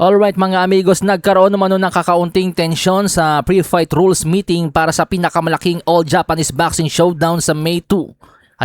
Alright mga amigos, nagkaroon naman ng kakaunting tensyon sa pre-fight rules meeting para sa pinakamalaking All Japanese Boxing Showdown sa May 2.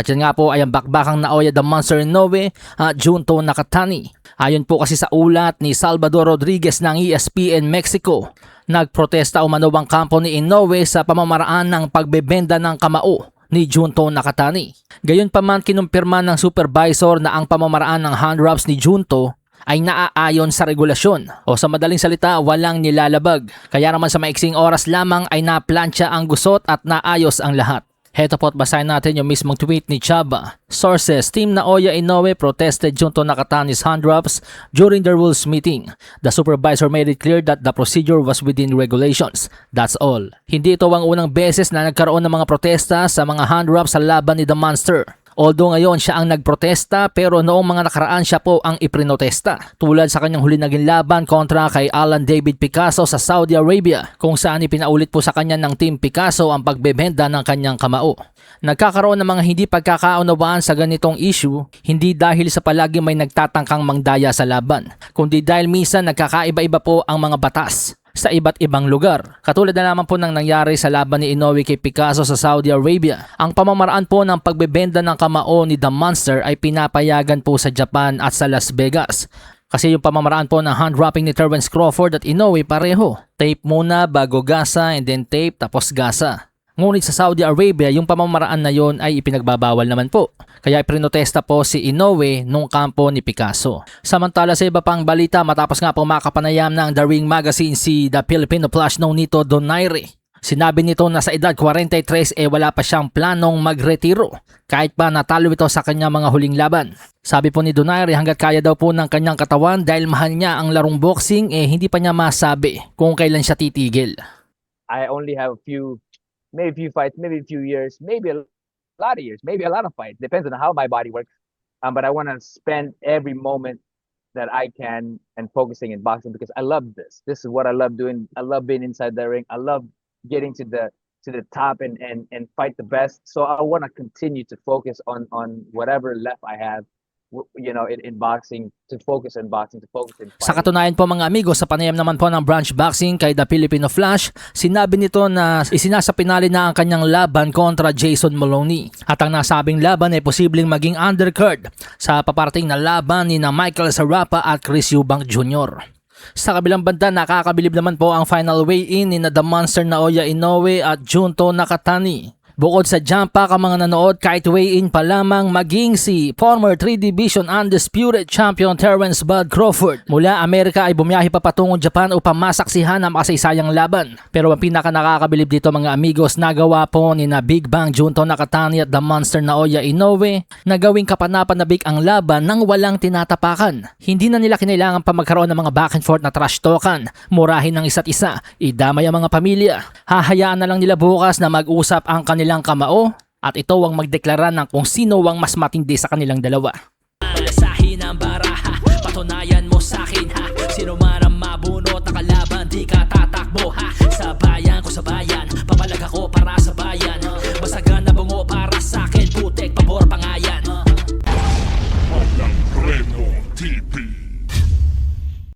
At yan nga po ay ang bakbakang Naoya the Monster Inoue at Junto Nakatani. Ayon po kasi sa ulat ni Salvador Rodriguez ng ESPN Mexico, nagprotesta umano ang kampo ni Inoue sa pamamaraan ng pagbebenda ng kamao ni Junto Nakatani. Gayunpaman kinumpirma ng supervisor na ang pamamaraan ng hand wraps ni Junto ay naaayon sa regulasyon o sa madaling salita walang nilalabag. Kaya naman sa maiksing oras lamang ay naplansya ang gusot at naayos ang lahat. Heto po at basahin natin yung mismong tweet ni Chaba. Sources, Team Naoya Inoue protested Junto Nakatani's hand wraps during the rules meeting. The supervisor made it clear that the procedure was within regulations. That's all. Hindi ito ang unang beses na nagkaroon ng mga protesta sa mga hand wraps sa laban ni The Monster. Although ngayon siya ang nagprotesta pero noong mga nakaraan siya po ang iprinotesta. Tulad sa kanyang huli naging laban kontra kay Alan David Picasso sa Saudi Arabia kung saan ipinaulit po sa kanya ng Team Picasso ang pagbebenta ng kanyang kamao. Nagkakaroon ng mga hindi pagkakaunawaan sa ganitong issue hindi dahil sa palagi may nagtatangkang mangdaya sa laban, kundi dahil minsan nagkakaiba-iba po ang mga batas sa iba't ibang lugar. Katulad na naman po ng nangyari sa laban ni Inoue kay Picasso sa Saudi Arabia. Ang pamamaraan po ng pagbebenta ng kamao ni The Monster ay pinapayagan po sa Japan at sa Las Vegas. Kasi yung pamamaraan po ng hand wrapping ni Terence Crawford at Inoue pareho. Tape muna bago gasa and then tape tapos gasa. Ngunit sa Saudi Arabia, yung pamamaraan na yon ay ipinagbabawal naman po. Kaya iprinotesta po si Inoue nung kampo ni Picasso. Samantala sa iba pang balita, matapos nga po makapanayam ng The Ring Magazine si The Filipino Flash Nonito Donaire. Sinabi nito na sa edad 43 wala pa siyang planong magretiro kahit pa natalo ito sa kanyang mga huling laban. Sabi po ni Donaire hanggat kaya daw po ng kanyang katawan dahil mahal niya ang larong boxing hindi pa niya masabi kung kailan siya titigil. I only have maybe a few fights, maybe a few years, maybe a lot of years, maybe a lot of fights. Depends on how my body works. But I want to spend every moment that I can and focusing in boxing because I love this. This is what I love doing. I love being inside the ring. I love getting to the top and fight the best. So I want to continue to focus on whatever left I have, in boxing, to focus in boxing, to focus in fighting. Sa katunayan po mga amigo, sa panayam naman po ng Branch Boxing kay The Filipino Flash, sinabi nito na isinasapinali na ang kanyang laban kontra Jason Maloney. At ang nasabing laban ay posibleng maging undercard sa paparating na laban ni na Michael Sarapa at Chris Eubank Jr. Sa kabilang banda, nakakabilib naman po ang final weigh-in ni na The Monster Naoya Inoue at Junto Nakatani. Bukod sa jump pack ang mga nanood kahit weigh-in pa lamang maging si former 3 Division Undisputed Champion Terence Bud Crawford mula Amerika ay bumiyahe pa patungong Japan upang masaksihan ang makasaysayang laban. Pero ang pinaka nakakabilib dito mga amigos, nagawa po ni na Big Bang Junto Nakatani at The Monster Naoya Inoue na gawing kapanapanabik ang laban nang walang tinatapakan. Hindi na nila kinailangan pa magkaroon ng mga back and forth na trash talkan, murahin ng isa't isa, idamay ang mga pamilya. Hahayaan na lang nila bukas na mag-usap ang kanilang kamao at ito ang magdeklara ng kung sino ang mas matindi sa kanilang dalawa. Malasahin ang baraha, patunayan mo sa akin ha. Sino man ang mabunot na kalaban, di ka tatakbo ha. Sa bayan ko sa bayan, papalag ako para